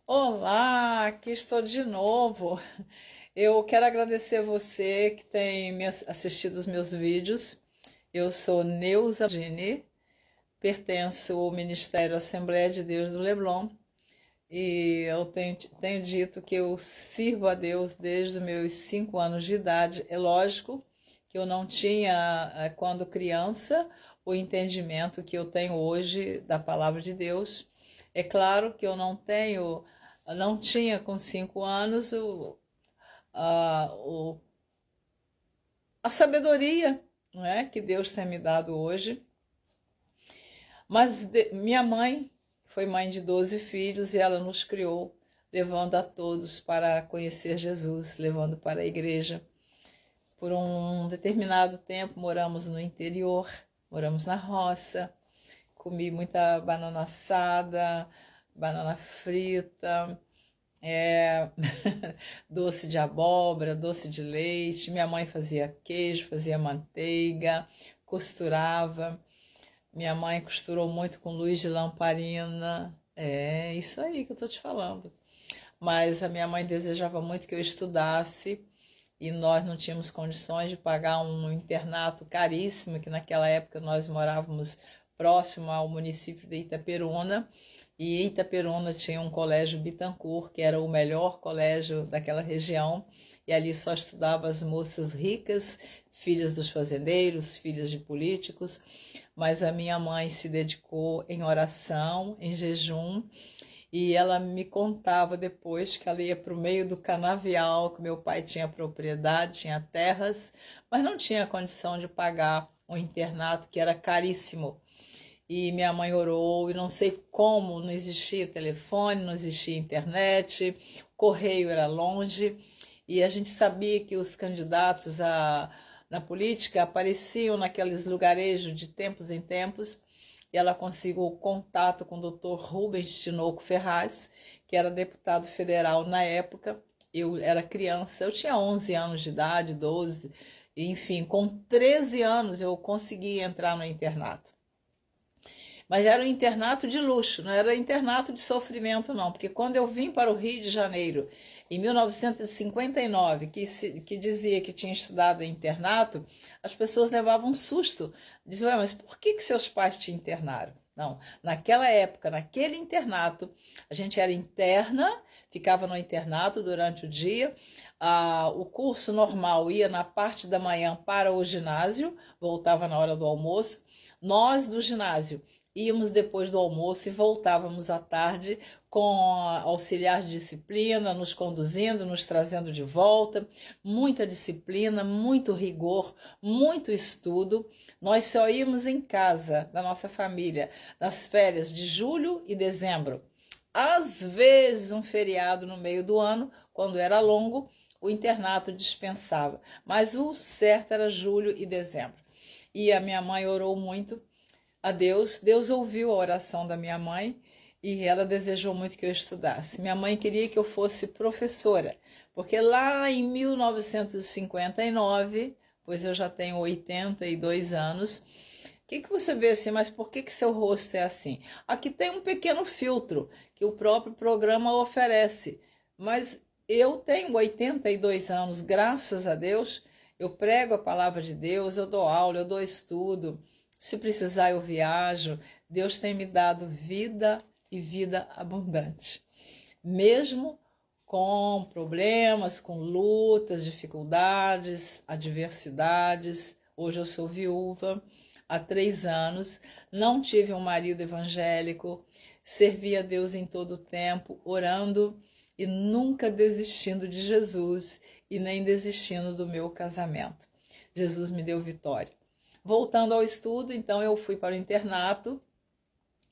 Olá, aqui estou de novo. Eu quero agradecer você que tem assistido os meus vídeos. Eu sou Neuza Gini, pertenço ao Ministério Assembleia de Deus do Leblon e eu tenho dito que eu sirvo a Deus desde os meus 5 anos de idade. É lógico que eu não tinha, quando criança, o entendimento que eu tenho hoje da palavra de Deus. É claro que eu não tinha com 5 anos a, o- a sabedoria, não é, que Deus tem me dado hoje. Mas minha mãe foi mãe de 12 filhos e ela nos criou, levando a todos para conhecer Jesus, levando para a igreja. Por um determinado tempo moramos no interior, moramos na roça, comi muita banana assada, banana frita, doce de abóbora, doce de leite. Minha mãe fazia queijo, fazia manteiga, costurava. Minha mãe costurou muito com luz de lamparina. É isso aí que eu tô te falando. Mas a minha mãe desejava muito que eu estudasse e nós não tínhamos condições de pagar um internato caríssimo, que naquela época nós morávamos próximo ao município de Itaperuna, e Itaperuna tinha um colégio Bittencourt, que era o melhor colégio daquela região, e ali só estudavam as moças ricas, filhas dos fazendeiros, filhas de políticos, mas a minha mãe se dedicou em oração, em jejum, e ela me contava depois que ela ia para o meio do canavial, que meu pai tinha propriedade, tinha terras, mas não tinha condição de pagar um internato que era caríssimo. E minha mãe orou, e não sei como, não existia telefone, não existia internet, correio era longe, e a gente sabia que os candidatos na política apareciam naqueles lugarejos de tempos em tempos, e ela conseguiu contato com o Dr. Rubens Tinoco Ferraz, que era deputado federal na época. Eu era criança, eu tinha 11 anos de idade, 12, enfim, com 13 anos eu consegui entrar no internato. Mas era um internato de luxo, não era internato de sofrimento, não. Porque quando eu vim para o Rio de Janeiro, em 1959, que dizia que tinha estudado em internato, as pessoas levavam um susto. Diziam, mas por que seus pais te internaram? Não, naquela época, naquele internato, a gente era interna, ficava no internato durante o dia, o curso normal ia na parte da manhã para o ginásio, voltava na hora do almoço. Nós do ginásio íamos depois do almoço e voltávamos à tarde com auxiliar de disciplina, nos conduzindo, nos trazendo de volta. Muita disciplina, muito rigor, muito estudo. Nós só íamos em casa da nossa família nas férias de julho e dezembro. Às vezes um feriado no meio do ano, quando era longo, o internato dispensava. Mas o certo era julho e dezembro. E a minha mãe orou muito a Deus. Deus ouviu a oração da minha mãe e ela desejou muito que eu estudasse. Minha mãe queria que eu fosse professora, porque lá em 1959, pois eu já tenho 82 anos, o que você vê assim, mas por que seu rosto é assim? Aqui tem um pequeno filtro que o próprio programa oferece, mas eu tenho 82 anos, graças a Deus, eu prego a palavra de Deus, eu dou aula, eu dou estudo, se precisar eu viajo. Deus tem me dado vida e vida abundante. Mesmo com problemas, com lutas, dificuldades, adversidades. Hoje eu sou viúva há 3 anos, não tive um marido evangélico, servi a Deus em todo o tempo, orando e nunca desistindo de Jesus e nem desistindo do meu casamento. Jesus me deu vitória. Voltando ao estudo, então eu fui para o internato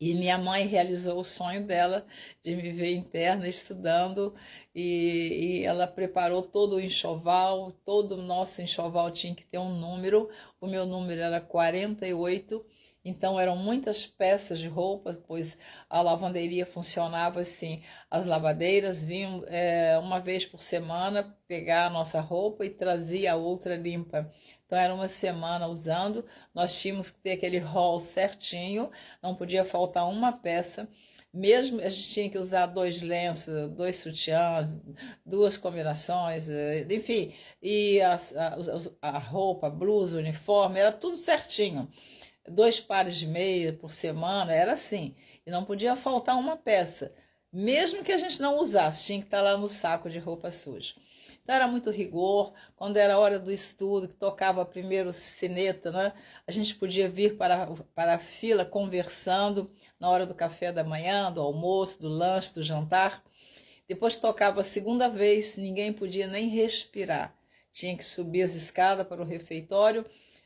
e minha mãe realizou o sonho dela de me ver interna estudando e ela preparou todo o enxoval, todo o nosso enxoval tinha que ter um número, o meu número era 48, então eram muitas peças de roupa, pois a lavanderia funcionava assim, as lavadeiras vinham uma vez por semana pegar a nossa roupa e trazia a outra limpa. Então era uma semana usando, nós tínhamos que ter aquele rol certinho, não podia faltar uma peça. Mesmo a gente tinha que usar 2 lenços, 2 sutiãs, 2 combinações, enfim, e a roupa, a blusa, o uniforme, era tudo certinho. 2 pares de meia por semana, era assim. E não podia faltar uma peça. Mesmo que a gente não usasse, tinha que estar lá no saco de roupa suja. Então era muito rigor. Quando era hora do estudo, que tocava primeiro sineta, né? A gente podia vir para a fila conversando na hora do café da manhã, do almoço, do lanche, do jantar. Depois tocava a segunda vez, ninguém podia nem respirar. Tinha que subir as escadas para o refeitório.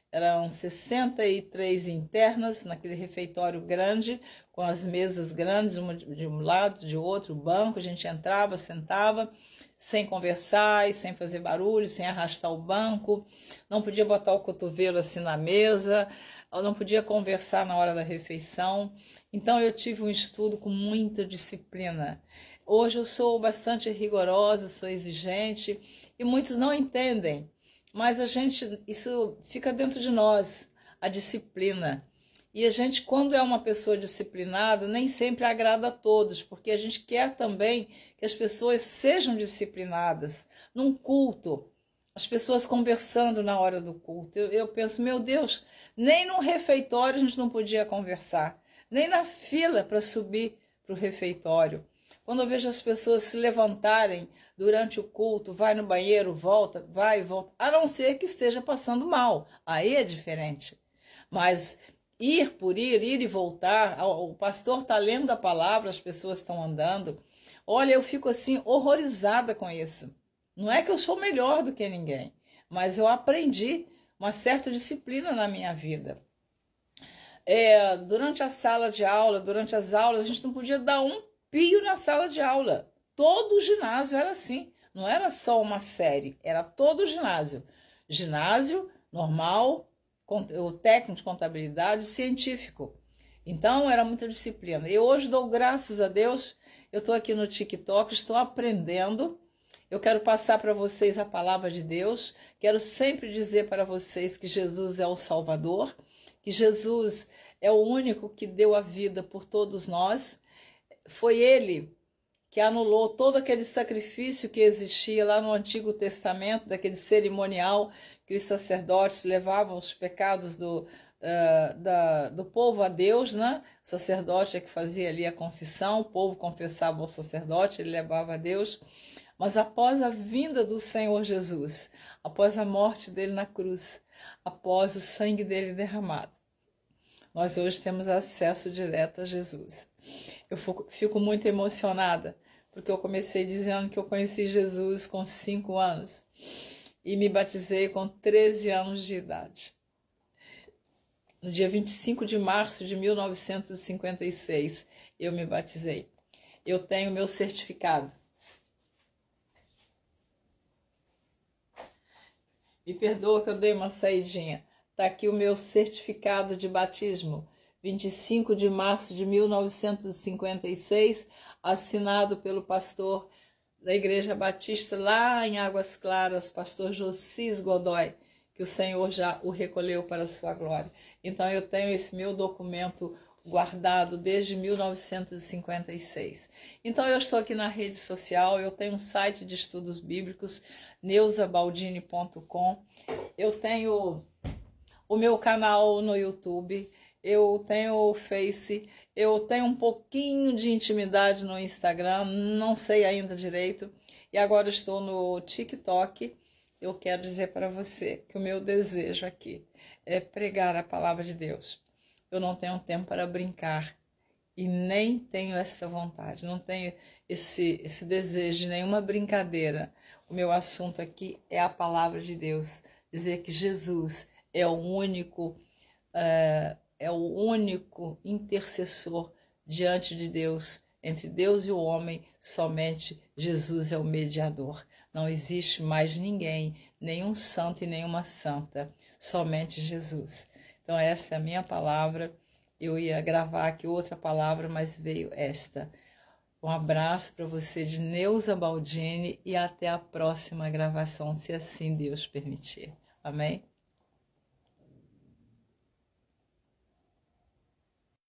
Eram 63 internas naquele refeitório grande, com as mesas grandes, uma de um lado, de outro, o banco. A gente entrava, sentava, sem conversar e sem fazer barulho, sem arrastar o banco. Não podia botar o cotovelo assim na mesa, não podia conversar na hora da refeição. Então eu tive um estudo com muita disciplina. Hoje eu sou bastante rigorosa, sou exigente e muitos não entendem. Mas isso fica dentro de nós, a disciplina. E a gente, quando é uma pessoa disciplinada, nem sempre agrada a todos, porque a gente quer também que as pessoas sejam disciplinadas. Num culto, as pessoas conversando na hora do culto. Eu penso, meu Deus, nem no refeitório a gente não podia conversar, nem na fila para subir para o refeitório. Quando eu vejo as pessoas se levantarem durante o culto, vai no banheiro, volta, vai e volta, a não ser que esteja passando mal, aí é diferente. Mas ir por ir e voltar, o pastor está lendo a palavra, as pessoas estão andando. Olha, eu fico assim horrorizada com isso. Não é que eu sou melhor do que ninguém, mas eu aprendi uma certa disciplina na minha vida. Durante a sala de aula, durante as aulas, a gente não podia dar um pio na sala de aula. Todo o ginásio era assim. Não era só uma série, era todo o ginásio. Ginásio normal, o técnico de contabilidade, científico. Então era muita disciplina. Eu hoje dou graças a Deus, eu estou aqui no TikTok, estou aprendendo. Eu quero passar para vocês a palavra de Deus. Quero sempre dizer para vocês que Jesus é o Salvador, que Jesus é o único que deu a vida por todos nós. Foi ele que anulou todo aquele sacrifício que existia lá no Antigo Testamento, daquele cerimonial que os sacerdotes levavam os pecados do povo a Deus, né? O sacerdote é que fazia ali a confissão, o povo confessava ao sacerdote, ele levava a Deus. Mas após a vinda do Senhor Jesus, após a morte dele na cruz, após o sangue dele derramado, nós hoje temos acesso direto a Jesus. Eu fico muito emocionada, porque eu comecei dizendo que eu conheci Jesus com 5 anos e me batizei com 13 anos de idade. No dia 25 de março de 1956, eu me batizei. Eu tenho meu certificado. Me perdoa que eu dei uma saidinha. Está aqui o meu certificado de batismo, 25 de março de 1956, assinado pelo pastor da Igreja Batista lá em Águas Claras, pastor Josias Godoy, que o Senhor já o recolheu para a sua glória. Então eu tenho esse meu documento guardado desde 1956. Então eu estou aqui na rede social, eu tenho um site de estudos bíblicos, neusabaldini.com, eu tenho o meu canal no YouTube, eu tenho o Face, eu tenho um pouquinho de intimidade no Instagram, não sei ainda direito, e agora estou no TikTok. Eu quero dizer para você que o meu desejo aqui é pregar a palavra de Deus. Eu não tenho tempo para brincar e nem tenho esta vontade, não tenho esse desejo de nenhuma brincadeira. O meu assunto aqui é a palavra de Deus, dizer que Jesus é o único intercessor diante de Deus, entre Deus e o homem, somente Jesus é o mediador. Não existe mais ninguém, nenhum santo e nenhuma santa, somente Jesus. Então esta é a minha palavra. Eu ia gravar aqui outra palavra, mas veio esta. Um abraço para você de Neuza Baldini e até a próxima gravação, se assim Deus permitir. Amém?